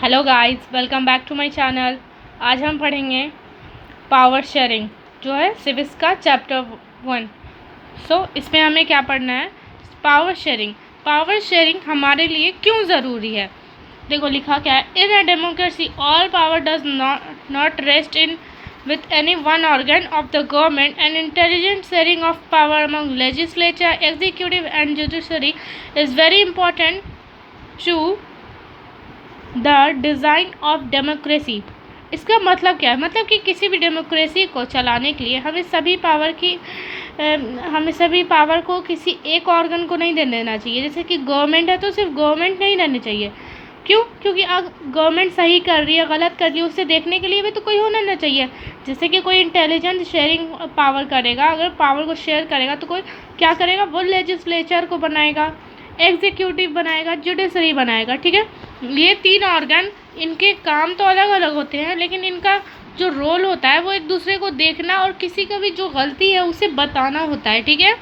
Hello guys, welcome back to my channel. आज हम पढ़ेंगे पावर शेयरिंग जो है सिविक्स का चैप्टर 1। इसमें हमें क्या पढ़ना है? पावर शेयरिंग हमारे लिए क्यों ज़रूरी है? देखो लिखा क्या है, in a democracy all power does not rest in with any one organ of the government. An intelligent sharing of power among legislature, executive and judiciary is very important to the design of democracy. इसका मतलब क्या है? मतलब कि किसी भी democracy को चलाने के लिए हमें सभी पावर को किसी एक ऑर्गन को नहीं दे देना चाहिए। जैसे कि गवर्नमेंट है तो सिर्फ गवर्नमेंट नहीं रहनी चाहिए। क्यों? क्योंकि अगर गवर्नमेंट सही कर रही है गलत कर रही है उसे देखने के लिए भी तो कोई होना ना चाहिए। जैसे कि कोई इंटेलिजेंट शेयरिंग पावर करेगा, अगर पावर को शेयर करेगा तो कोई क्या करेगा? वो लेजिस्लेचर को बनाएगा, एग्जीक्यूटिव बनाएगा, जुडिशरी बनाएगा। ठीक है, ये तीन ऑर्गन, इनके काम तो अलग अलग होते हैं लेकिन इनका जो रोल होता है वो एक दूसरे को देखना और किसी का भी जो गलती है उसे बताना होता है। ठीक है,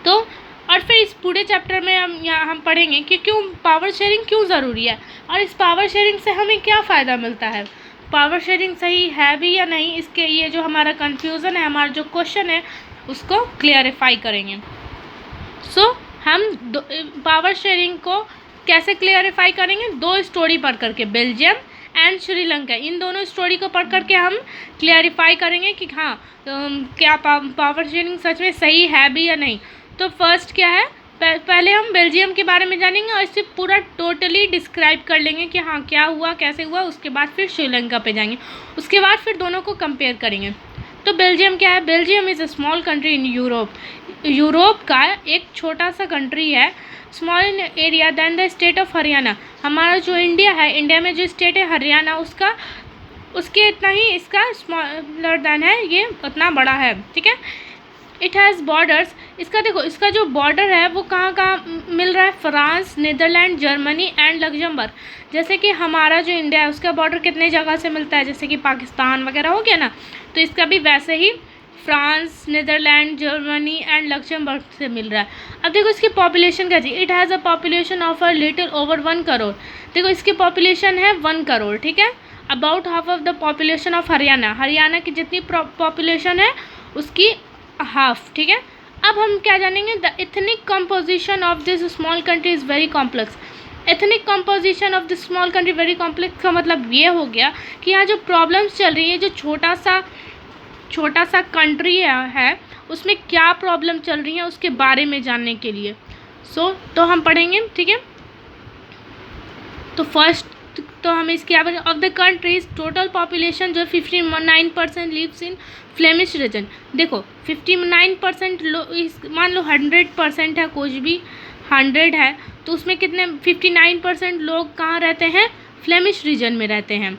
तो और फिर इस पूरे चैप्टर में हम पढ़ेंगे कि क्यों पावर शेयरिंग क्यों ज़रूरी है और इस पावर शेयरिंग से हमें क्या फ़ायदा मिलता है, पावर शेयरिंग सही है भी या नहीं। इसके ये जो हमारा कन्फ्यूज़न है, हमारा जो क्वेश्चन है उसको क्लियरिफाई करेंगे। हम पावर शेयरिंग को कैसे क्लियरिफाई करेंगे? दो स्टोरी पढ़ करके, बेल्जियम एंड श्रीलंका, इन दोनों स्टोरी को पढ़ करके हम क्लियरिफाई करेंगे कि हाँ क्या पावर शेयरिंग सच में सही है भी या नहीं। तो फर्स्ट क्या है, पहले हम बेल्जियम के बारे में जानेंगे और इसे पूरा टोटली डिस्क्राइब कर लेंगे कि हाँ क्या हुआ, कैसे हुआ। उसके बाद फिर श्रीलंका पे जाएंगे, उसके बाद फिर दोनों को कंपेयर करेंगे। तो बेल्जियम क्या है? Belgium is a small country in Europe का एक छोटा सा कंट्री है, small in area than the state of Haryana. हमारा जो इंडिया है, इंडिया में जो स्टेट है हरियाणा, उसके इतना ही इसका स्मॉलर दैन है, ये उतना बड़ा है। ठीक है, इट हैज़ बॉर्डर्स। इसका देखो, इसका जो बॉर्डर है वो कहाँ कहाँ मिल रहा है? France, Netherlands, Germany and Luxembourg. जैसे कि हमारा जो इंडिया है उसका बॉर्डर कितने जगह से मिलता है, जैसे कि पाकिस्तान वगैरह हो गया ना, तो इसका भी वैसे ही France, Netherlands, Germany and Luxembourg से मिल रहा है। अब देखो इसकी पॉपुलेशन क्या थी? It has a population of a little over 1 crore. देखो इसकी पॉपुलेशन है 1 करोड़। ठीक है, about half of the population of Haryana की जितनी पॉपुलेशन है उसकी हाफ। ठीक है, अब हम क्या जानेंगे? The ethnic composition of this small country is very complex. Ethnic composition of this small country very complex का मतलब ये हो गया कि यहाँ जो प्रॉब्लम्स चल रही है, जो छोटा सा कंट्री है उसमें क्या प्रॉब्लम चल रही है उसके बारे में जानने के लिए तो हम पढ़ेंगे। ठीक है, तो फर्स्ट तो हमें इसके of the countries total population जो 59% लिव्स इन फ्लेमिश रीजन। देखो 59% मान लो 100% है, कुछ भी 100 है तो उसमें कितने 59% लोग कहाँ रहते हैं? फ्लेमिश रीजन में रहते हैं।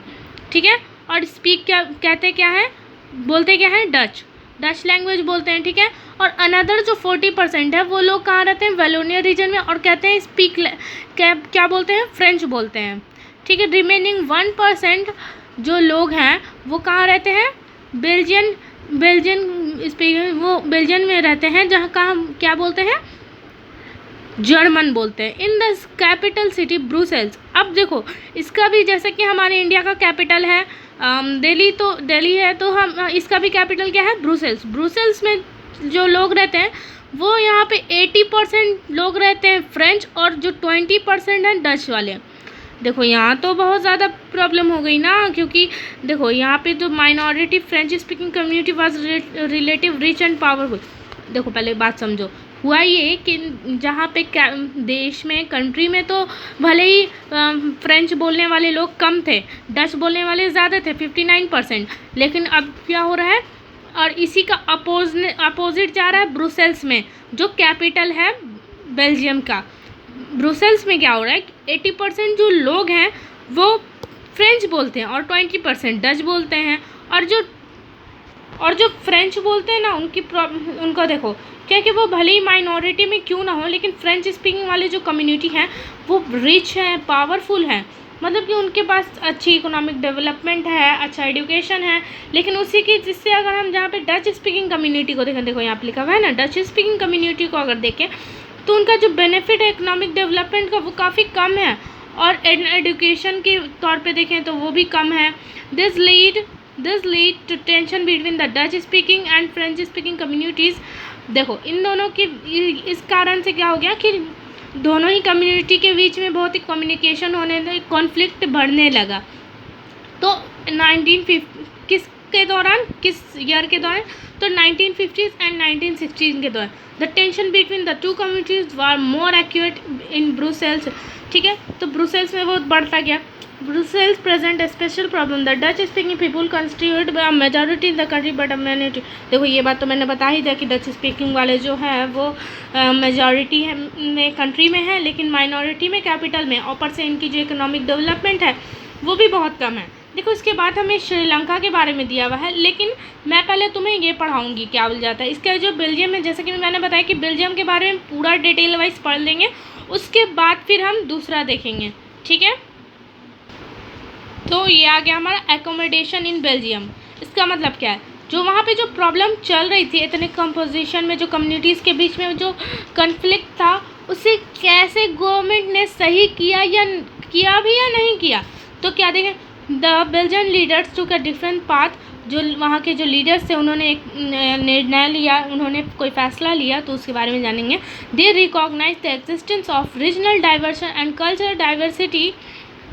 ठीक है, और स्पीक क्या है, बोलते क्या है? डच लैंग्वेज बोलते हैं। ठीक है, और अनदर जो 40% है वो लोग कहाँ रहते हैं? वेलोनिया रीजन में, और कहते हैं स्पीक क्या बोलते हैं? फ्रेंच बोलते हैं। ठीक है, रिमेनिंग 1% जो लोग हैं वो कहाँ रहते हैं? बेल्जियन वो बेल्जियन में रहते हैं, जहाँ कहाँ क्या बोलते हैं? जर्मन बोलते हैं। In the capital city Brussels. अब देखो इसका भी, जैसे कि हमारे इंडिया का कैपिटल है दिल्ली है, तो हम इसका भी कैपिटल क्या है? ब्रुसेल्स में जो लोग रहते हैं वो यहाँ पे 80% लोग रहते हैं फ्रेंच, और जो 20% हैं डच वाले। देखो यहाँ तो बहुत ज़्यादा प्रॉब्लम हो गई ना, क्योंकि देखो यहाँ पे जो minority French speaking community was relative rich and powerful. देखो पहले बात समझो, हुआ ये कि जहाँ पे देश में, कंट्री में तो भले ही फ्रेंच बोलने वाले लोग कम थे, डच बोलने वाले ज़्यादा थे 59%, लेकिन अब क्या हो रहा है? और इसी का अपोजिट जा रहा है ब्रुसेल्स में, जो कैपिटल है बेल्जियम का। ब्रुसेल्स में क्या हो रहा है? 80% जो लोग हैं वो फ्रेंच बोलते हैं और 20% डच बोलते हैं, और जो फ्रेंच बोलते हैं ना उनको देखो क्या कि वो भले ही माइनॉरिटी में क्यों ना हो, लेकिन फ्रेंच स्पीकिंग वाले जो कम्युनिटी हैं वो रिच हैं, पावरफुल हैं, मतलब कि उनके पास अच्छी इकोनॉमिक डेवलपमेंट है, अच्छा एजुकेशन है। लेकिन उसी की जिससे अगर हम जहाँ पे डच स्पीकिंग कम्युनिटी को देखें, देखो यहाँ पे लिखा हुआ है ना, डच स्पीकिंग कम्युनिटी को अगर देखें तो उनका जो बेनिफिट है इकोनॉमिक डेवलपमेंट का वो काफ़ी कम है, और एजुकेशन के तौर पे देखें तो वो भी कम है। This lead to tension between the Dutch speaking and French speaking communities. देखो इन दोनों की इस कारण से क्या हो गया कि दोनों ही कम्युनिटी के बीच में बहुत ही कम्युनिकेशन होने लगे, कॉन्फ्लिक्ट बढ़ने लगा। तो 1950 किसके दौरान, किस ईयर के दौरान, तो 1950s एंड 1960s के दौरान the tension between the two communities were more acute in Brussels. ठीक है, तो ब्रुसेल्स में वो बढ़ता गया। Brussels present A special problem, the Dutch speaking people constitute majority in the country but a minority. देखो ये बात तो मैंने बता ही दिया कि डच स्पीकिंग वाले जो हैं वो मेजॉरिटी है में कंट्री में है, लेकिन माइनॉरिटी में कैपिटल में, ऊपर से इनकी जो इकोनॉमिक डेवलपमेंट है वो भी बहुत कम है। देखो इसके बाद हमें श्रीलंका के बारे में दिया हुआ है, लेकिन मैं पहले तुम्हें ये पढ़ाऊंगी क्या बोल जाता है। इसका जो बेल्जियम है, जैसे कि मैंने बताया कि बेल्जियम के बारे में पूरा डिटेल वाइज पढ़ लेंगे, उसके बाद फिर हम दूसरा देखेंगे। ठीक है, तो ये आ गया हमारा एकोमोडेशन इन बेल्जियम। इसका मतलब क्या है, जो वहाँ पे जो प्रॉब्लम चल रही थी एथनिक कंपोजिशन में, जो कम्युनिटीज़ के बीच में जो कन्फ्लिक्ट था, उसे कैसे गवर्नमेंट ने सही किया या किया भी या नहीं किया। तो क्या देखें, the Belgian leaders took a different path. जो वहाँ के जो लीडर्स थे उन्होंने एक निर्णय लिया, उन्होंने कोई फैसला लिया, तो उसके बारे में जानेंगे। They recognise the existence of regional diversion and cultural diversity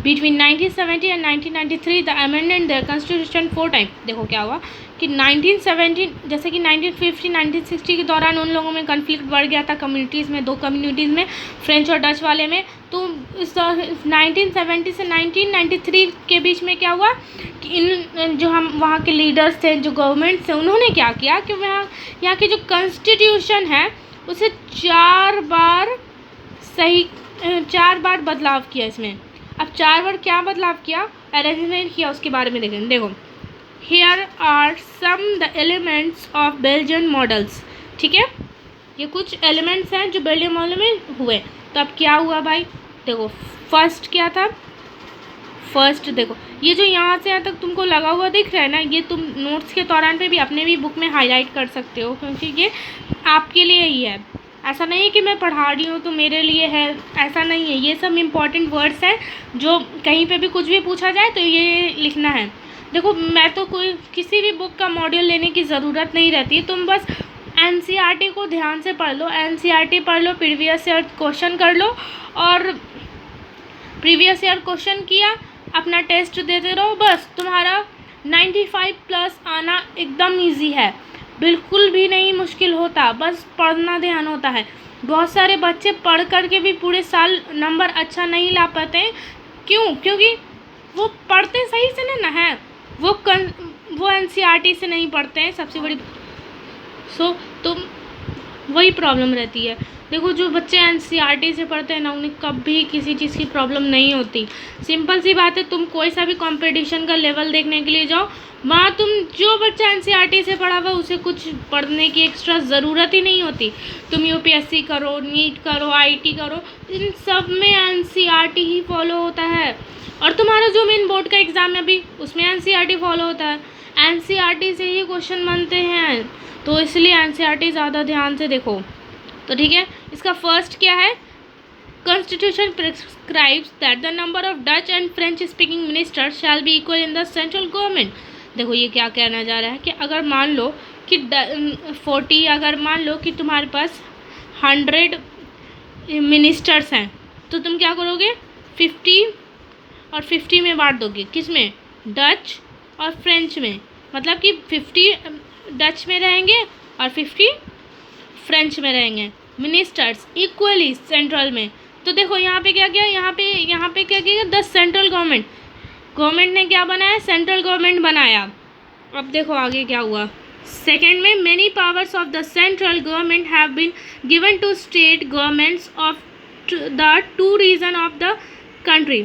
between 1970 and 1993 the amended their constitution 4 time. देखो क्या हुआ कि 1970 जैसे कि 1950 1960 के दौरान उन लोगों में कन्फ्लिक्ट बढ़ गया था कम्युनिटीज़ में, दो कम्युनिटीज़ में, फ्रेंच और डच वाले में। तो इस 1970 से 1993 के बीच में क्या हुआ कि इन जो हम वहाँ के लीडर्स थे, जो गवर्नमेंट थे, उन्होंने क्या किया कि यहाँ की जो कॉन्स्टिट्यूशन है उसे 4 बार बदलाव किया इसमें। अब 4 बार क्या बदलाव किया, अरेंजमेंट किया, उसके बारे में देखें। देखो, here are some the elements of Belgian models. ठीक है, ये कुछ एलिमेंट्स हैं जो बेल्जियन मॉडल में हुए। तो अब क्या हुआ भाई, देखो फर्स्ट क्या था, फर्स्ट देखो ये जो यहाँ से यहाँ तक तुमको लगा हुआ दिख रहा है ना, ये तुम नोट्स के दौरान पे भी अपने भी बुक में हाईलाइट कर सकते हो, क्योंकि ये आपके लिए ही है। ऐसा नहीं है कि मैं पढ़ा रही हूँ तो मेरे लिए है, ऐसा नहीं है। ये सब इम्पॉर्टेंट वर्ड्स हैं जो कहीं पे भी कुछ भी पूछा जाए तो ये लिखना है। देखो मैं तो कोई किसी भी बुक का मॉड्यूल लेने की ज़रूरत नहीं रहती, तुम बस एनसीईआरटी को ध्यान से पढ़ लो, एनसीईआरटी पढ़ लो, प्रीवियस ईयर क्वेश्चन कर लो, और प्रीवियस ईयर क्वेश्चन किया, अपना टेस्ट देते रहो, बस तुम्हारा 95+ आना एकदम ईजी है, बिल्कुल भी नहीं मुश्किल होता, बस पढ़ना ध्यान होता है। बहुत सारे बच्चे पढ़ कर के भी पूरे साल नंबर अच्छा नहीं ला पाते हैं, क्यों? क्योंकि वो पढ़ते सही से नहीं ना है, वो एनसीईआरटी से नहीं पढ़ते हैं, सबसे बड़ी तो वही प्रॉब्लम रहती है। देखो जो बच्चे एनसीईआरटी से पढ़ते हैं ना, उन्हें कभी किसी चीज़ की प्रॉब्लम नहीं होती। सिंपल सी बात है, तुम कोई सा भी कंपटीशन का लेवल देखने के लिए जाओ, वहाँ तुम जो बच्चा एनसीईआरटी से पढ़ा हुआ उसे कुछ पढ़ने की एक्स्ट्रा ज़रूरत ही नहीं होती। तुम यूपीएससी करो, नीट करो, आईटी करो, इन सब में एनसीईआरटी ही फॉलो होता है। और तुम्हारा जो मेन बोर्ड का एग्ज़ाम है अभी, उसमें एनसीईआरटी फॉलो होता है, एनसीईआरटी से ही क्वेश्चन बनते हैं, तो इसलिए एनसीईआरटी ज़्यादा ध्यान से देखो। तो ठीक है, इसका फर्स्ट क्या है, constitution prescribes that the number of Dutch and French speaking ministers shall be equal in the central government. देखो ये क्या कहना जा रहा है कि अगर मान लो कि 40, अगर मान लो कि तुम्हारे पास 100 मिनिस्टर्स हैं, तो तुम क्या करोगे, 50 और 50 में बांट दोगे, किस में, डच और फ्रेंच में, मतलब कि 50 डच में रहेंगे और 50 फ्रेंच में रहेंगे मिनिस्टर्स इक्वली सेंट्रल में। तो देखो यहाँ पे क्या किया, यहाँ पे क्या किया, द सेंट्रल गवर्नमेंट ने क्या बनाया, सेंट्रल गवर्नमेंट बनाया। अब देखो आगे क्या हुआ, सेकेंड में many powers of the central government have been given to state governments of the 2 region of the country.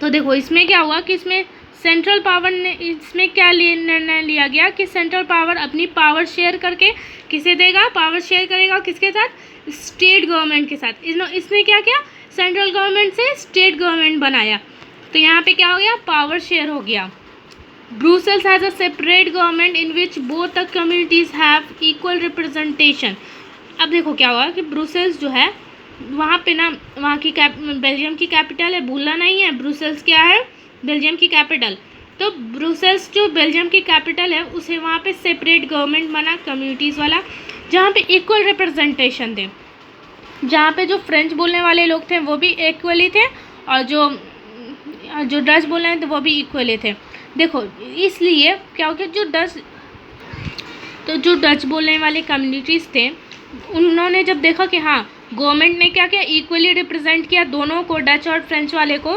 तो देखो इसमें क्या हुआ कि इसमें सेंट्रल पावर ने, इसमें क्या निर्णय लिया गया कि सेंट्रल पावर अपनी पावर शेयर करके किसे देगा, पावर शेयर करेगा किसके साथ, स्टेट गवर्नमेंट के साथ। इसने क्या किया, सेंट्रल गवर्नमेंट से स्टेट गवर्नमेंट बनाया, तो यहाँ पे क्या हो गया, पावर शेयर हो गया। Brussels has a separate government in which both the communities have equal representation. अब देखो क्या हुआ कि ब्रुसेल्स जो है वहाँ पे ना, वहाँ की बेल्जियम की कैपिटल है, भूलना नहीं है, ब्रुसेल्स क्या है, बेल्जियम की कैपिटल। तो ब्रुसेल्स जो बेल्जियम की कैपिटल है, उसे वहाँ पे सेपरेट गवर्नमेंट बना, कम्युनिटीज़ वाला, जहाँ पे इक्वल रिप्रेजेंटेशन थे, जहाँ पे जो फ्रेंच बोलने वाले लोग थे वो भी इक्वली थे, और जो डच बोल रहे थे वो भी इक्वली थे। देखो इसलिए क्या हो गया, जो डच बोलने वाले कम्युनिटीज़ थे, उन्होंने जब देखा कि हाँ गवर्नमेंट ने क्या किया, इक्वली रिप्रेजेंट किया दोनों को, डच और फ्रेंच वाले को,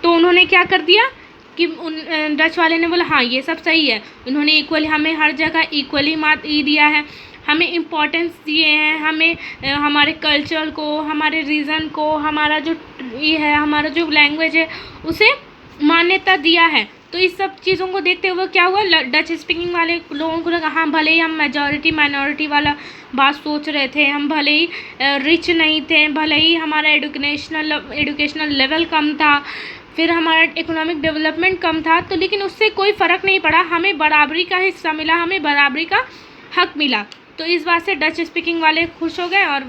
तो उन्होंने क्या कर दिया कि डच वाले ने बोला हाँ ये सब सही है, उन्होंने इक्वली हमें हर जगह इक्वली दिया है, हमें इम्पोर्टेंस दिए हैं, हमें हमारे कल्चर को, हमारे रीज़न को, हमारा जो ये है, हमारा जो लैंग्वेज है उसे मान्यता दिया है। तो इस सब चीज़ों को देखते हुए क्या हुआ, डच स्पीकिंग वाले लोगों को लगा हाँ भले ही हम मेजॉरिटी माइनॉरिटी वाला बात सोच रहे थे, हम भले ही रिच नहीं थे, भले ही हमारा एजुकेशनल लेवल कम था, फिर हमारा इकोनॉमिक डेवलपमेंट कम था, तो लेकिन उससे कोई फ़र्क नहीं पड़ा, हमें बराबरी का हिस्सा मिला, हमें बराबरी का हक मिला। तो इस बात से डच स्पीकिंग वाले खुश हो गए और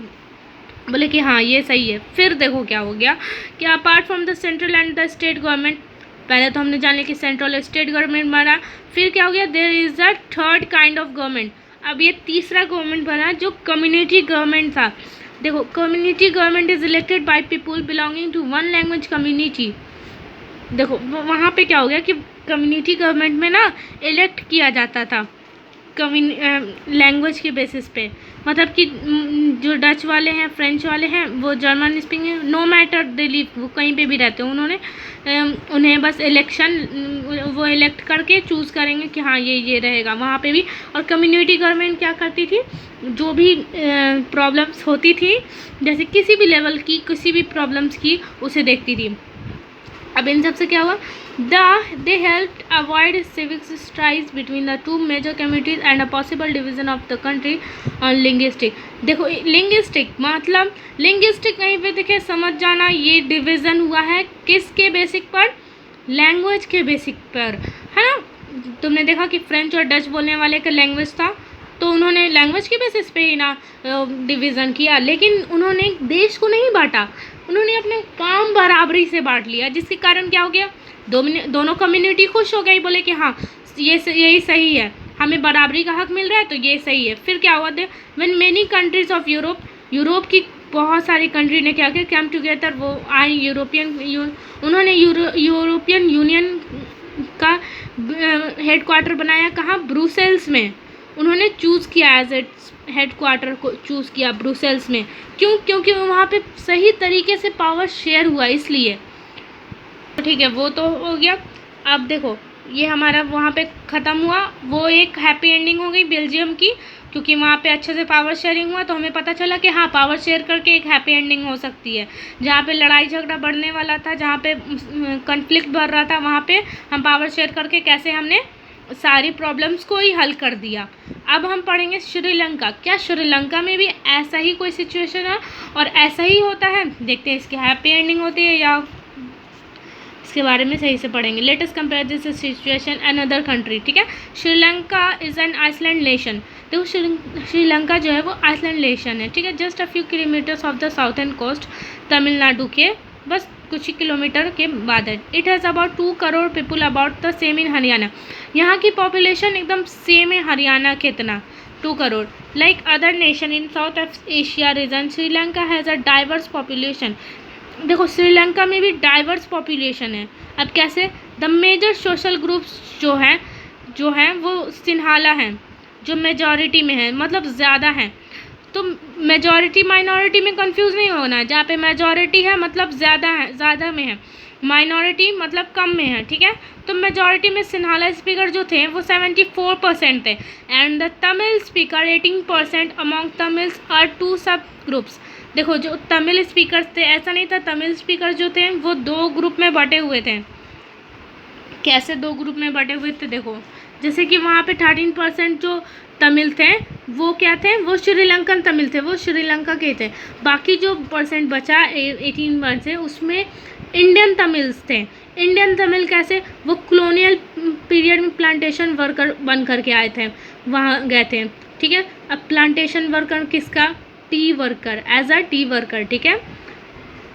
बोले कि हाँ ये सही है। फिर देखो क्या हो गया कि apart from the central and the state government, पहले तो हमने जान लिया कि सेंट्रल और स्टेट गवर्नमेंट बना, फिर क्या हो गया, there is a third kind of government. अब ये तीसरा गवर्नमेंट बना जो कम्युनिटी गवर्नमेंट था। देखो community government is elected by people belonging to one language community. देखो वहाँ पे क्या हो गया कि कम्युनिटी गवर्नमेंट में ना इलेक्ट किया जाता था लैंग्वेज के बेसिस पे, मतलब कि जो डच वाले हैं, फ्रेंच वाले हैं, वो German speaking, no matter they live, वो कहीं पे भी रहते हैं, उन्हें बस वो इलेक्ट करके चूज़ करेंगे कि हाँ ये रहेगा वहाँ पे भी। और कम्युनिटी गवर्नमेंट क्या करती थी, जो भी प्रॉब्लम्स होती थी, जैसे किसी भी लेवल की किसी भी प्रॉब्लम्स की, उसे देखती थी। अब इन सब से क्या हुआ, they helped avoid civic strife between the two major communities and a possible division of the country on linguistic। देखो linguistic मतलब linguistic कहीं पे देखे समझ जाना, ये डिवीज़न हुआ है किसके बेसिक पर, लैंग्वेज के बेसिक पर, है ना। तुमने देखा कि फ्रेंच और डच बोलने वाले का लैंग्वेज था, तो उन्होंने लैंग्वेज के बेसिस पे ही ना डिवीज़न किया, लेकिन उन्होंने देश को नहीं बांटा, उन्होंने अपने काम बराबरी से बांट लिया, जिसके कारण क्या हो गया, दोनों कम्युनिटी खुश हो गई, बोले कि हाँ यही सही है, हमें बराबरी का हक मिल रहा है तो ये सही है। फिर क्या हुआ, when many countries of Europe की बहुत सारी कंट्री ने क्या किया, कम टुगेदर, वो आई उन्होंने यूरोपियन यूनियन का हेडक्वार्टर बनाया, कहाँ, ब्रुसेल्स में। उन्होंने चूज़ किया एज इट्स हेडक्वार्टर को, चूज़ किया ब्रुसेल्स में। क्यों? क्योंकि वहाँ पे सही तरीके से पावर शेयर हुआ, इसलिए। ठीक है, वो तो हो गया। अब देखो ये हमारा वहाँ पे ख़त्म हुआ, वो एक हैप्पी एंडिंग हो गई बेल्जियम की, क्योंकि वहाँ पे अच्छे से पावर शेयरिंग हुआ, तो हमें पता चला कि हाँ पावर शेयर करके एक हैप्पी एंडिंग हो सकती है। जहाँ पे लड़ाई झगड़ा बढ़ने वाला था, जहाँ पे कॉन्फ्लिक्ट बढ़ रहा था, वहाँ पे हम पावर शेयर करके कैसे हमने सारी प्रॉब्लम्स को ही हल कर दिया। अब हम पढ़ेंगे श्रीलंका। क्या श्रीलंका में भी ऐसा ही कोई सिचुएशन है और ऐसा ही होता है? देखते हैं इसकी हैप्पी एंडिंग होती है या इसके बारे में सही से पढ़ेंगे। Let us compare this situation another country. ठीक है, Sri Lanka is an island nation. देखो श्रीलंका जो है वो आइसलैंड नेशन है। ठीक है, just a few kilometres off the southern coast, Tamil Nadu के बस कुछ ही किलोमीटर के बाद है। It has about 2 crore people, about the same in Haryana. यहाँ की पॉपुलेशन एकदम सेम है हरियाणा के इतना, 2 crore. Like other nation in south Asia region, Sri Lanka has a diverse population. देखो श्रीलंका में भी डाइवर्स पॉपुलेशन है। अब कैसे? द मेजर सोशल ग्रुप्स जो हैं वो सिन्हाला हैं, जो मेजॉरिटी में है, मतलब ज़्यादा हैं। तो मेजॉरिटी माइनॉरिटी में कंफ्यूज नहीं होना है। जहाँ पे मेजॉरिटी है मतलब ज़्यादा में है, माइनॉरिटी मतलब कम में है। ठीक है, तो मेजॉरिटी में सिन्हाला स्पीकर जो थे वो 74% थे, and the Tamil speaker 18% among Tamils are 2 sub groups. देखो जो तमिल स्पीकर्स थे, ऐसा नहीं था, तमिल स्पीकर जो थे वो 2 ग्रुप में बटे हुए थे। कैसे 2 ग्रुप में बटे हुए थे? देखो जैसे कि वहाँ पे 13% जो तमिल थे वो क्या थे, वो श्रीलंकन तमिल थे, वो श्रीलंका के थे। बाकी जो परसेंट बचा 18% उसमें इंडियन तमिल्स थे। इंडियन तमिल कैसे? वो कॉलोनियल पीरियड में प्लांटेशन वर्कर बन करके आए थे, वहाँ गए थे। ठीक है, अब प्लांटेशन वर्कर किसका? Tea worker, as a tea worker, ठीक है।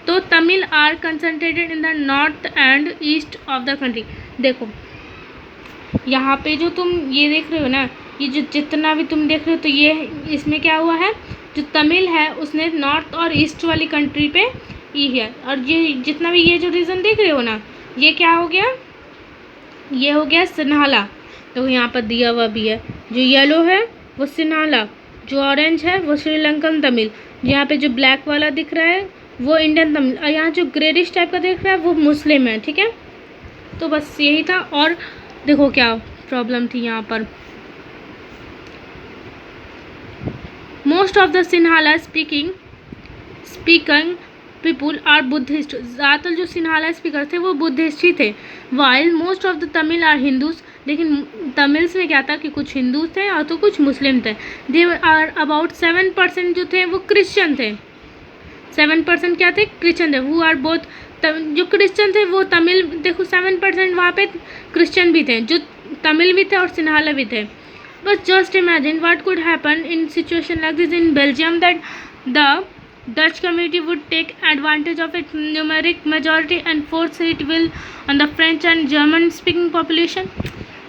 तो Tamil are concentrated in the north and east of the country. देखो यहाँ पे जो तुम ये देख रहे हो ना, ये जो जितना भी तुम देख रहे हो, तो ये इसमें क्या हुआ है, जो तमिल है उसने नॉर्थ और ईस्ट वाली कंट्री पे ये है। और ये जितना भी ये जो रीजन देख रहे हो ना, ये क्या हो गया, ये हो गया सिन्हाला। तो यहाँ पर दिया हुआ भी है, जो येलो है वो सिन्हाला, जो ऑरेंज है वो श्रीलंकन तमिल, यहाँ पे जो ब्लैक वाला दिख रहा है वो इंडियन तमिल, और यहाँ जो ग्रेडिश टाइप का दिख रहा है वो मुस्लिम है, ठीक है। तो बस यही था। और देखो क्या प्रॉब्लम थी यहाँ पर, most of the Sinhala speaking people are Buddhist. ज़्यादातर जो सिन्हाला स्पीकर थे वो बुद्धिस्ट ही थे। While most of the Tamil are Hindus, लेकिन तमिल्स में क्या था कि कुछ हिंदू थे और तो कुछ मुस्लिम थे। दे आर अबाउट 7% जो थे वो क्रिश्चियन थे। 7% क्या थे, क्रिश्चियन थे। हु आर बोथ, जो क्रिश्चियन थे वो तमिल, देखो 7% वहाँ पे क्रिश्चियन भी थे, जो तमिल भी थे और सिन्हाला भी थे। बस just imagine what could happen in situation like this in Belgium, that the Dutch community would take advantage of its numeric majority and force its will on the French and German speaking population।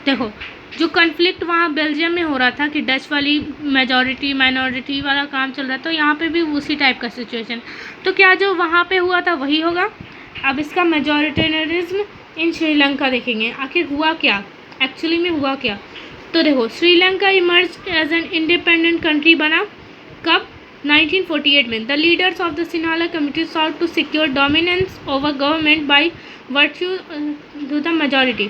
देखो जो conflict वहाँ Belgium में हो रहा था कि Dutch वाली majority minority वाला काम चल रहा था, तो यहाँ पे भी उसी टाइप का सिचुएशन। तो क्या जो वहाँ पे हुआ था वही होगा। अब इसका मेजॉरिटेरिज्म इन श्रीलंका देखेंगे, आखिर हुआ क्या, एक्चुअली में हुआ क्या। तो देखो Sri Lanka emerge as an independent country बना कब, 1948 में। The leaders of the Sinhala community sought to secure dominance over government by virtue to the majority.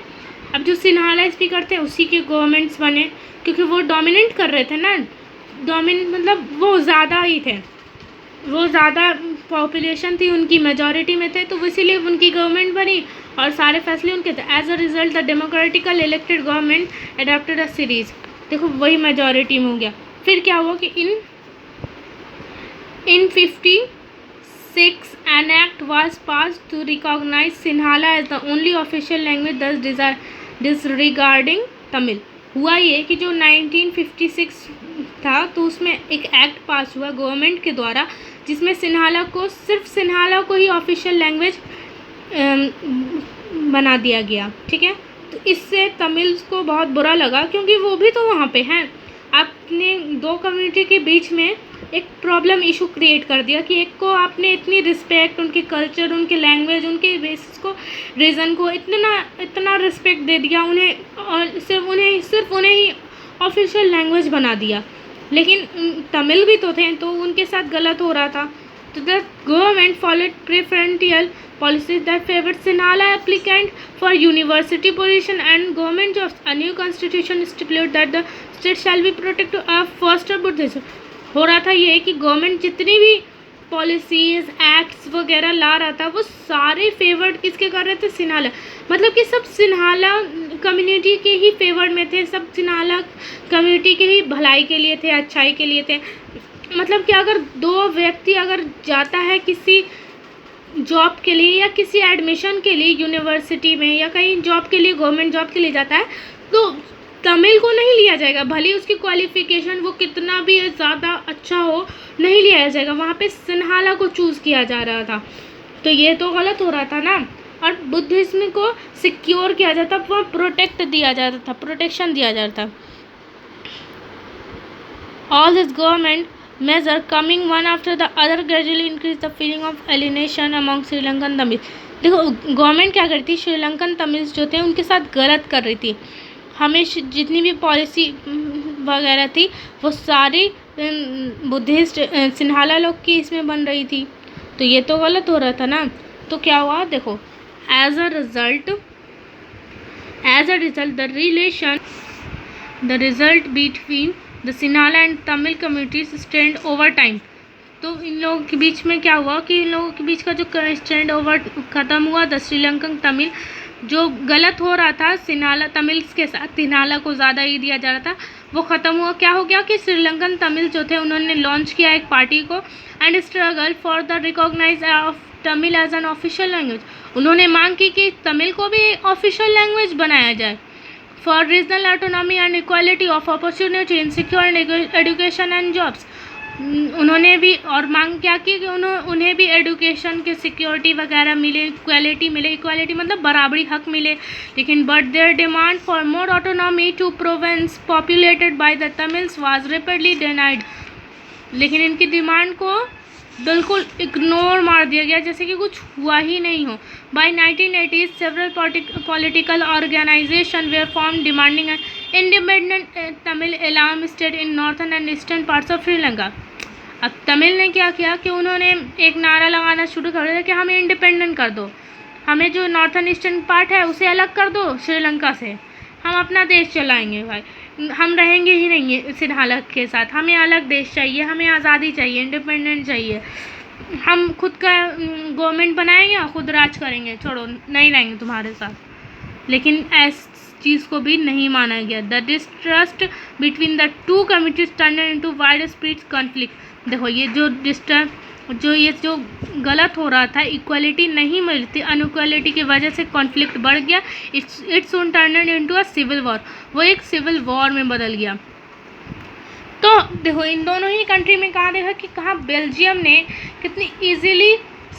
अब जो सिन्हाला स्पीकर थे उसी के गवर्नमेंट्स बने, क्योंकि वो डोमिनेट कर रहे थे ना, डोमिनेट मतलब वो ज़्यादा ही थे, वो ज़्यादा पॉपुलेशन थी, उनकी मेजॉरिटी में थे, तो इसीलिए उनकी गवर्नमेंट बनी और सारे फैसले उनके थे। As a result the democratical elected government adopted a series. देखो वही मेजॉरिटी में हो गया। फिर क्या हुआ कि in 56 an act was passed to recognize Sinhala as the only official language, thus disregarding Tamil। हुआ ये कि जो 1956 था तो उसमें एक एक्ट पास हुआ गवर्नमेंट के द्वारा, जिसमें सिन्हाला को, सिर्फ सिन्हाला को ही ऑफिशियल लैंग्वेज बना दिया गया, ठीक है। तो इससे तमिल्स को बहुत बुरा लगा, क्योंकि वो भी तो वहाँ पे हैं। आपने दो कम्युनिटी के बीच में एक प्रॉब्लम इशू क्रिएट कर दिया कि एक को आपने इतनी रिस्पेक्ट, उनके कल्चर, उनके लैंग्वेज, उनके बेसिस को, रीज़न को इतना रिस्पेक्ट दे दिया उन्हें, और सिर्फ उन्हें ही ऑफिशियल लैंग्वेज बना दिया। लेकिन तमिल भी तो थे, तो उनके साथ गलत हो रहा था। तो the government followed preferential policies that favored Sinhala applicant for university position and government jobs। A new constitution stipulated that the state shall be protected of foster Buddhism। हो रहा था ये कि गवर्नमेंट जितनी भी पॉलिसीज एक्ट्स वगैरह ला रहा था वो सारे फेवर्ड किसके कर रहे थे, सिन्हाला। मतलब कि सब सिन्हाला कम्युनिटी के ही फेवर्ड में थे, सब सिन्हाला कम्युनिटी के ही भलाई के लिए थे, अच्छाई के लिए थे। मतलब कि अगर दो व्यक्ति अगर जाता है किसी जॉब के लिए या किसी एडमिशन के लिए यूनिवर्सिटी में या कहीं जॉब के लिए, गवर्नमेंट जॉब के लिए जाता है, तो तमिल को नहीं लिया जाएगा, भले उसकी क्वालिफ़िकेशन वो कितना भी ज़्यादा अच्छा हो, नहीं लिया जाएगा। वहाँ पे सिन्हाला को चूज़ किया जा रहा था, तो ये तो गलत हो रहा था ना। और बुद्धिज्म को सिक्योर किया जाता, वहाँ प्रोटेक्ट दिया जाता था, प्रोटेक्शन दिया जाता। All this government measure coming one after the other gradually increase the feeling of alienation among Sri Lankan Tamil. देखो गवर्नमेंट क्या करती, श्रीलंकन तमिल्स जो थे उनके साथ गलत कर रही थी। हमेशा जितनी भी पॉलिसी वगैरह थी वो सारी बुद्धिस्ट सिन्हाला लोग की इसमें बन रही थी, तो ये तो गलत हो रहा था ना। तो क्या हुआ, देखो as a result the result between the Sinhala and Tamil communities stand over time. तो इन लोगों के बीच में क्या हुआ कि इन लोगों के बीच का जो स्टैंड ओवर ख़त्म हुआ, द श्रीलंकन तमिल जो गलत हो रहा था सिन्हाला तमिल्स के साथ, सिन्हाला को ज़्यादा ही दिया जा रहा था, वो ख़त्म हुआ। क्या हो गया कि श्रीलंकन तमिल जो थे उन्होंने लॉन्च किया एक पार्टी को, and struggle for the recognize of Tamil as an official language. उन्होंने मांग की कि तमिल को भी ऑफिशियल लैंग्वेज बनाया जाए। For regional autonomy and equality of opportunity in secure education and jobs. उन्होंने भी और मांग क्या की कि उन्हें भी एडुकेशन के सिक्योरिटी वगैरह मिले, इक्वालिटी मिले, इक्वालिटी मतलब बराबरी हक मिले। लेकिन but their demand for more autonomy to province populated by the Tamils was rapidly denied. लेकिन इनकी डिमांड को बिल्कुल इग्नोर मार दिया गया, जैसे कि कुछ हुआ ही नहीं हो। बाय 1980s several political organization were form demanding independent Tamil Eelam state in northern and eastern parts of Sri Lanka. अब तमिल ने क्या किया कि उन्होंने एक नारा लगाना शुरू कर दिया कि हमें इंडिपेंडेंट कर दो, हमें जो नॉर्थन ईस्टर्न पार्ट है उसे अलग कर दो श्रीलंका से, हम अपना देश चलाएंगे भाई, हम रहेंगे ही नहीं इस हालत के साथ, हमें अलग देश चाहिए, हमें आज़ादी चाहिए, इंडिपेंडेंट चाहिए, हम खुद का गवर्नमेंट बनाएंगे और खुद राज करेंगे, छोड़ो नहीं रहेंगे तुम्हारे साथ। लेकिन ऐस चीज़ को भी नहीं माना गया। The distrust between the two communities turn into wide spirit conflict. देखो ये जो गलत हो रहा था, इक्वालिटी नहीं मिलती, अनइक्वालिटी की वजह से कॉन्फ्लिक्ट बढ़ गया, it's soon turn into a civil war, वो एक सिविल वॉर में बदल गया। तो देखो इन दोनों ही कंट्री में कहा देखा कि कहाँ बेल्जियम ने कितनी इजीली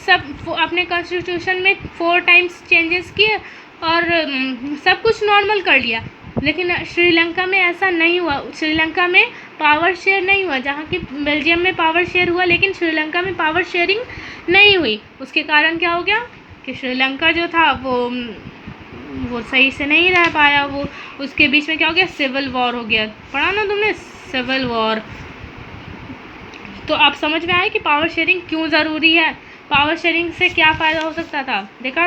सब अपने कॉन्स्टिट्यूशन में 4 टाइम्स चेंजेस किए और सब कुछ नॉर्मल कर लिया। लेकिन श्रीलंका में ऐसा नहीं हुआ, श्रीलंका में पावर शेयर नहीं हुआ, जहाँ की बेल्जियम में पावर शेयर हुआ लेकिन श्रीलंका में पावर शेयरिंग नहीं हुई। उसके कारण क्या हो गया कि श्रीलंका जो था वो सही से नहीं रह पाया, वो उसके बीच में क्या हो गया, सिविल वॉर हो गया। पढ़ा ना तुमने, सिविल वॉर। तो आप समझ में आए कि पावर शेयरिंग क्यों ज़रूरी है, पावर शेयरिंग से क्या फ़ायदा हो सकता था। देखा,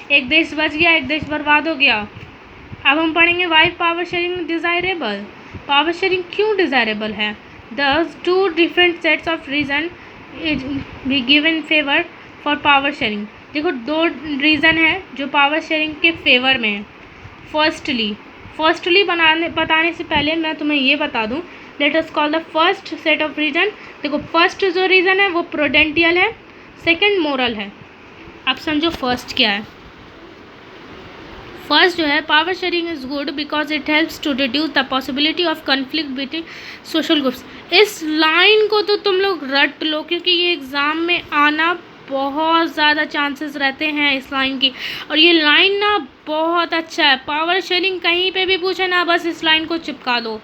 एक देश बच गया, एक देश बर्बाद हो गया। अब हम पढ़ेंगे why power sharing desirable. Power sharing क्यों डिज़ायरेबल है। This 2 different sets of reason we give in favour for power sharing. देखो 2 रीज़न है जो पावर शेयरिंग के फेवर में है। फर्स्टली बताने से पहले मैं तुम्हें ये बता दूं, let us call the first set of reason. देखो फर्स्ट जो रीज़न है वो प्रूडेंटियल है, सेकंड मोरल है। अब समझो फर्स्ट क्या है। फर्स्ट जो है, power sharing is good because it helps to reduce the possibility of conflict between social groups. इस लाइन को तो तुम लोग रट लो, क्योंकि ये एग्ज़ाम में आना बहुत ज़्यादा चांसेस रहते हैं इस लाइन की। और ये लाइन ना बहुत अच्छा है, पावर शेयरिंग कहीं पे भी पूछे ना, बस इस लाइन को चिपका दो।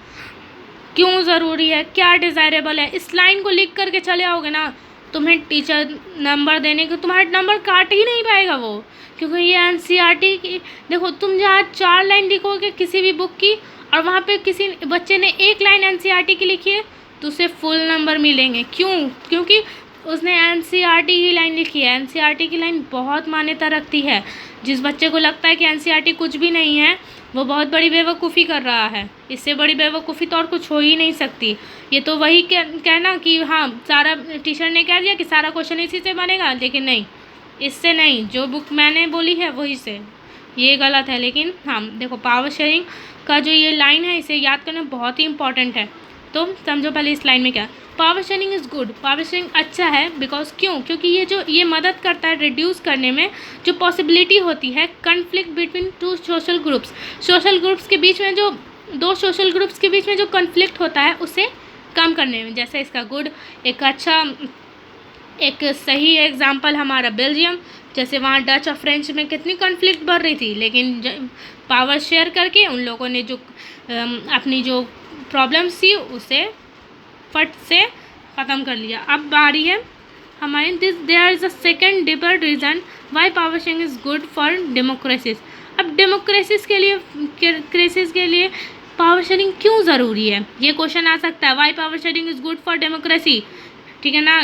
क्यों ज़रूरी है, क्या डिज़ायरेबल है, इस लाइन को लिख करके चले आओगे ना, तुम्हें टीचर नंबर देने को तुम्हारे नंबर काट ही नहीं पाएगा वो, क्योंकि ये एनसीईआरटी की। देखो तुम जहाँ 4 लाइन लिखोगे किसी भी बुक की और वहाँ पे किसी बच्चे ने 1 लाइन एनसीईआरटी की लिखी है तो उसे फुल नंबर मिलेंगे। क्यों? क्योंकि उसने एनसीईआरटी की लाइन लिखी है। एनसीईआरटी की लाइन बहुत मान्यता रखती है। जिस बच्चे को लगता है कि एनसीईआरटी कुछ भी नहीं है वो बहुत बड़ी बेवकूफ़ी कर रहा है। इससे बड़ी बेवकूफ़ी तो और कुछ हो ही नहीं सकती। ये तो वही कहना कि हाँ सारा टीचर ने कह दिया कि सारा क्वेश्चन इसी से बनेगा, लेकिन नहीं, इससे नहीं, जो बुक मैंने बोली है वही से, ये गलत है। लेकिन हाँ देखो, पावर शेयरिंग का जो ये लाइन है इसे याद करना बहुत ही इंपॉर्टेंट है। तो समझो पहले इस लाइन में क्या, power sharing is good. Power sharing अच्छा है बिकॉज क्योंकि ये मदद करता है रिड्यूस करने में जो पॉसिबिलिटी होती है कन्फ्लिक्ट बिटवीन 2 सोशल ग्रुप्स के बीच में, जो 2 सोशल ग्रुप्स के बीच में जो कन्फ्लिक्ट होता है उसे कम करने में। जैसे इसका गुड एक सही एग्जाम्पल हमारा बेल्जियम, जैसे वहाँ डच और फ्रेंच में कितनी कॉन्फ्लिक्ट बढ़ रही थी, लेकिन पावर शेयर करके उन लोगों ने जो अपनी जो प्रॉब्लम्स थी उसे फट से ख़त्म कर लिया। अब बारी है हमारे there is a second deeper reason why power sharing is good for democracies. अब डेमोक्रेसीज के लिए पावर शेयरिंग क्यों ज़रूरी है, ये क्वेश्चन आ सकता है। Why power sharing is good for democracy, ठीक है ना।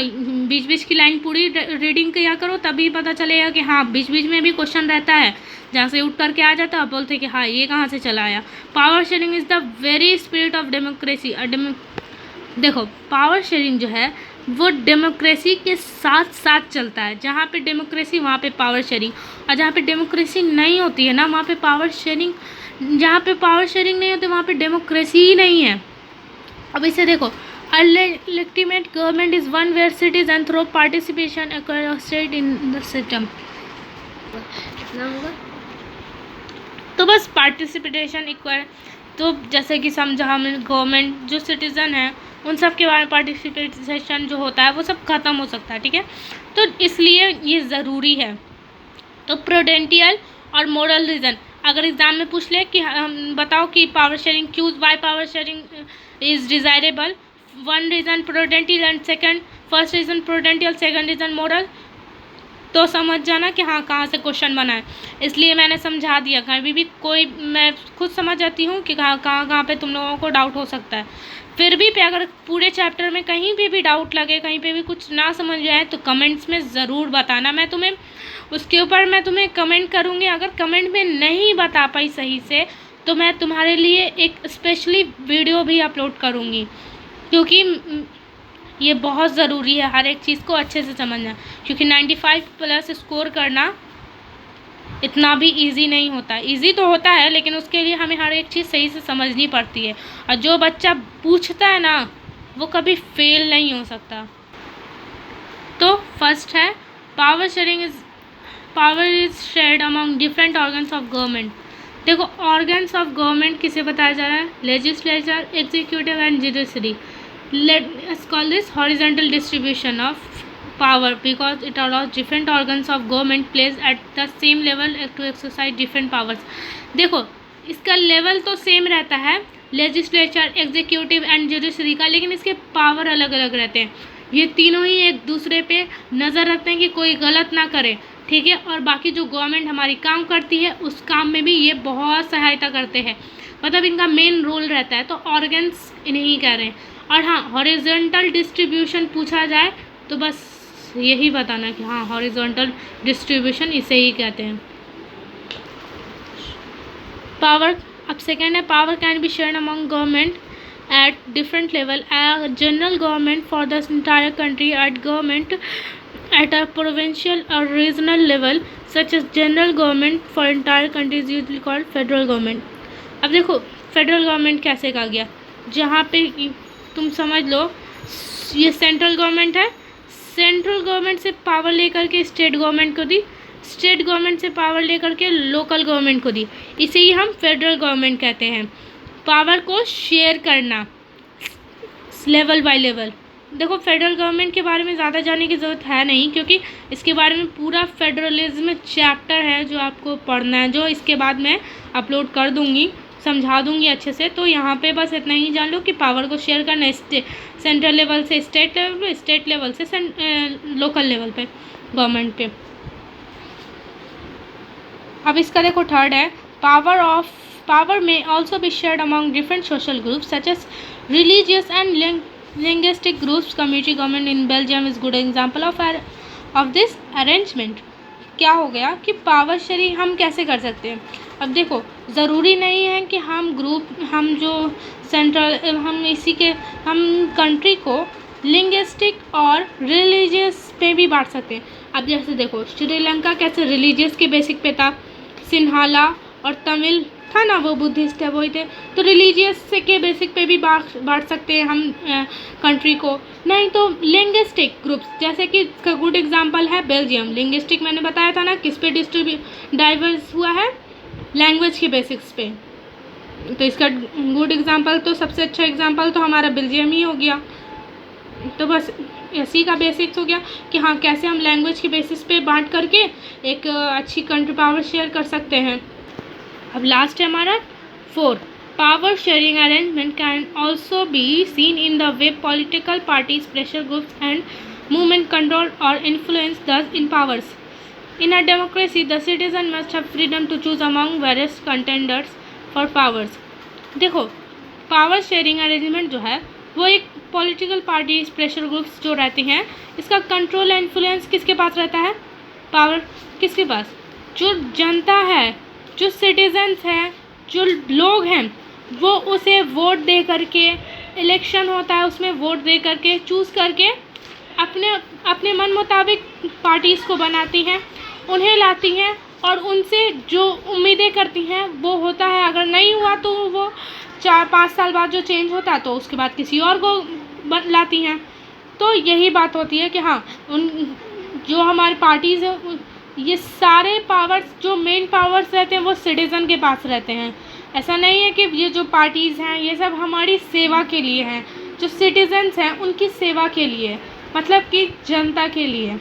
बीच बीच की लाइन पूरी रीडिंग किया करो, तभी पता चलेगा कि हाँ बीच बीच में भी क्वेश्चन रहता है, जहाँ से उठ करके आ जाता है बोलते कि हाँ ये कहाँ से चला आया। Power sharing is the very spirit of democracy. देखो पावर शेयरिंग जो है वो डेमोक्रेसी के साथ साथ चलता है। जहाँ पे डेमोक्रेसी वहाँ पे पावर शेयरिंग, और जहाँ पे डेमोक्रेसी नहीं होती है ना वहाँ पे पावर शेयरिंग, जहाँ पे पावर शेयरिंग नहीं होती वहाँ पे डेमोक्रेसी ही नहीं है। अब इसे देखो, a legitimate government is one where citizens through participation acquire a state in the system। तो बस पार्टिसिपेशन तो जैसे कि समझा हमने, गवर्नमेंट जो सिटीज़न है उन सब के बारे में पार्टिसिपेशन जो होता है वो सब ख़त्म हो सकता है, ठीक है। तो इसलिए ये ज़रूरी है। तो प्रूडेंशियल और मोरल रीज़न, अगर एग्ज़ाम में पूछ ले कि बताओ कि power sharing, choose why power sharing is desirable, one reason prudential and second, first reason prudential, second reason moral, तो समझ जाना कि हाँ कहाँ से क्वेश्चन बना है। इसलिए मैंने समझा दिया, कभी भी कोई, मैं खुद समझ जाती हूँ कि कहाँ पे तुम लोगों को डाउट हो सकता है। फिर भी अगर पूरे चैप्टर में कहीं पे भी डाउट लगे, कहीं पे भी कुछ ना समझ आए तो कमेंट्स में ज़रूर बताना, मैं तुम्हें उसके ऊपर मैं तुम्हें कमेंट करूँगी। अगर कमेंट में नहीं बता पाई सही से तो मैं तुम्हारे लिए एक स्पेशली वीडियो भी अपलोड करूँगी, क्योंकि ये बहुत ज़रूरी है हर एक चीज़ को अच्छे से समझना, क्योंकि 95+ स्कोर करना इतना भी इजी नहीं होता। इजी तो होता है लेकिन उसके लिए हमें हर एक चीज़ सही से समझनी पड़ती है, और जो बच्चा पूछता है ना वो कभी फेल नहीं हो सकता। तो फर्स्ट है power is shared among different organs of government. देखो ऑर्गन्स ऑफ गवर्नमेंट किसे बताया जा रहा है, legislature, executive and judiciary. Let's call this horizontal distribution of power because it allows different organs of government placed at the same level to exercise different powers। देखो इसका level तो same रहता है लेजिस्लेचर, एग्जीक्यूटिव एंड जुडिशरी का, लेकिन इसके power अलग अलग रहते हैं। ये तीनों ही एक दूसरे पे नज़र रखते हैं कि कोई गलत ना करे, ठीक है। और बाकी जो गवर्नमेंट हमारी काम करती है उस काम में भी ये बहुत सहायता करते हैं, मतलब इनका मेन रोल रहता है। तो ऑर्गन्स इन्हीं कह रहे हैं। और हाँ, हॉरिजॉन्टल डिस्ट्रीब्यूशन पूछा जाए तो बस यही बताना कि हाँ हॉरिजॉन्टल डिस्ट्रीब्यूशन इसे ही कहते हैं। पावर, अब सेकेंड है power can be shared among government at different level, general government for the entire country, at government at a provincial और regional level such as general government for entire country is usually called federal government. अब देखो federal government कैसे कहा गया, जहाँ पे तुम समझ लो ये सेंट्रल गवर्नमेंट है, सेंट्रल गवर्नमेंट से पावर लेकर के स्टेट गवर्नमेंट को दी, स्टेट गवर्नमेंट से पावर लेकर के लोकल गवर्नमेंट को दी, इसे ही हम फेडरल गवर्नमेंट कहते हैं। पावर को शेयर करना लेवल बाय लेवल। देखो फेडरल गवर्नमेंट के बारे में ज़्यादा जानने की ज़रूरत है नहीं, क्योंकि इसके बारे में पूरा फेडरलिज्म चैप्टर है जो आपको पढ़ना है, जो इसके बाद मैं अपलोड कर दूँगी, समझा दूंगी अच्छे से। तो यहाँ पे बस इतना ही जान लो कि पावर को शेयर करना सेंट्रल लेवल से स्टेट लेवल पे, स्टेट लेवल से लोकल लेवल पे गवर्नमेंट पे। अब इसका देखो थर्ड है power may also be shared among different social groups such as religious and linguistic groups. Community government in Belgium is good example of this arrangement. क्या हो गया कि पावर शेयरिंग हम कैसे कर सकते हैं। अब देखो ज़रूरी नहीं है कि हम कंट्री को लिंग्विस्टिक और रिलीजियस पे भी बांट सकते हैं। अब जैसे देखो श्रीलंका कैसे रिलीजियस के बेसिक पे था, सिन्हाला और तमिल था ना वो बुद्धिस्ट है वही थे, तो रिलीजियस के बेसिक पे भी बांट सकते हैं हम कंट्री को। नहीं तो लिंग्विस्टिक ग्रुप्स, जैसे कि इसका गुड एग्जांपल है बेल्जियम। लिंग्विस्टिक मैंने बताया था ना किस पे डाइवर्स हुआ है, लैंग्वेज के बेसिक्स पे। तो इसका गुड एग्जांपल तो सबसे अच्छा एग्जांपल तो हमारा बेल्जियम ही हो गया। तो बस इसी का बेसिक्स हो गया कि हाँ कैसे हम लैंग्वेज के बेसिस पे बांट करके एक अच्छी कंट्री पावर शेयर कर सकते हैं। अब लास्ट है हमारा 4, power sharing arrangement can also be seen in the way political parties, pressure groups and movement control और इन्फ्लुएंस दस इन powers. In a democracy, the citizen must have freedom to choose among various contenders for powers। देखो power sharing arrangement जो है वो एक political parties, pressure groups जो रहती हैं, इसका कंट्रोल एंड इन्फ्लुएंस किसके पास रहता है, पावर किसके पास, जो जनता है, जो सिटीजन्स हैं, जो लोग हैं, वो उसे वोट दे करके, इलेक्शन होता है उसमें वोट दे करके चूज़ करके अपने मन मुताबिक पार्टीज़ को बनाती हैं, उन्हें लाती हैं और उनसे जो उम्मीदें करती हैं वो होता है। अगर नहीं हुआ तो वो 4-5 साल बाद जो चेंज होता है तो उसके बाद किसी और को लाती हैं। तो यही बात होती है कि हाँ जो हमारी पार्टीज़ हैं ये सारे पावर्स, जो मेन पावर्स रहते हैं वो सिटीज़न के पास रहते हैं, ऐसा नहीं है कि ये जो पार्टीज़ हैं ये सब हमारी सेवा के लिए हैं, जो सिटीजन्स हैं उनकी सेवा के लिए, मतलब कि जनता के लिए,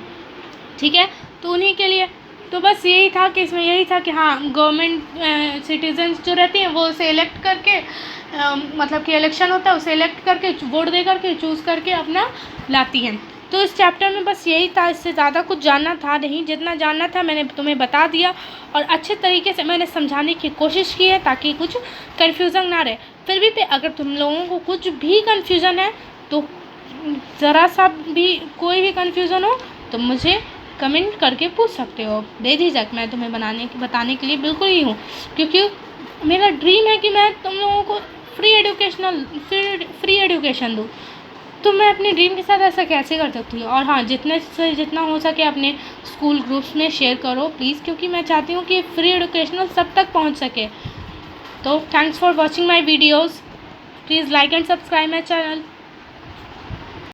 ठीक है, तो उन्हीं के लिए। तो बस यही था कि इसमें यही था कि हाँ, गवर्नमेंट सिटीजन्स जो रहती हैं वो उसे इलेक्ट करके मतलब कि इलेक्शन होता है, उसे इलेक्ट करके वोट दे करके चूज़ करके अपना लाती हैं। तो इस चैप्टर में बस यही था, इससे ज़्यादा कुछ जानना था नहीं, जितना जानना था मैंने तुम्हें बता दिया और अच्छे तरीके से मैंने समझाने की कोशिश की है ताकि कुछ कन्फ्यूज़न ना रहे। फिर भी अगर तुम लोगों को कुछ भी कन्फ्यूज़न है तो ज़रा सा भी कोई भी कन्फ्यूज़न हो तो मुझे कमेंट करके पूछ सकते हो, बेझिझक मैं तुम्हें बताने के लिए बिल्कुल ही हूँ, क्योंकि मेरा ड्रीम है कि मैं तुम लोगों को फ्री एजुकेशन दूँ। तो मैं अपने ड्रीम के साथ ऐसा कैसे कर सकती हूँ। और हाँ, जितने से जितना हो सके अपने स्कूल ग्रुप्स में शेयर करो प्लीज़, क्योंकि मैं चाहती हूँ कि फ्री एजुकेशनल सब तक पहुँच सके। तो thanks for watching my videos, please like and subscribe my channel.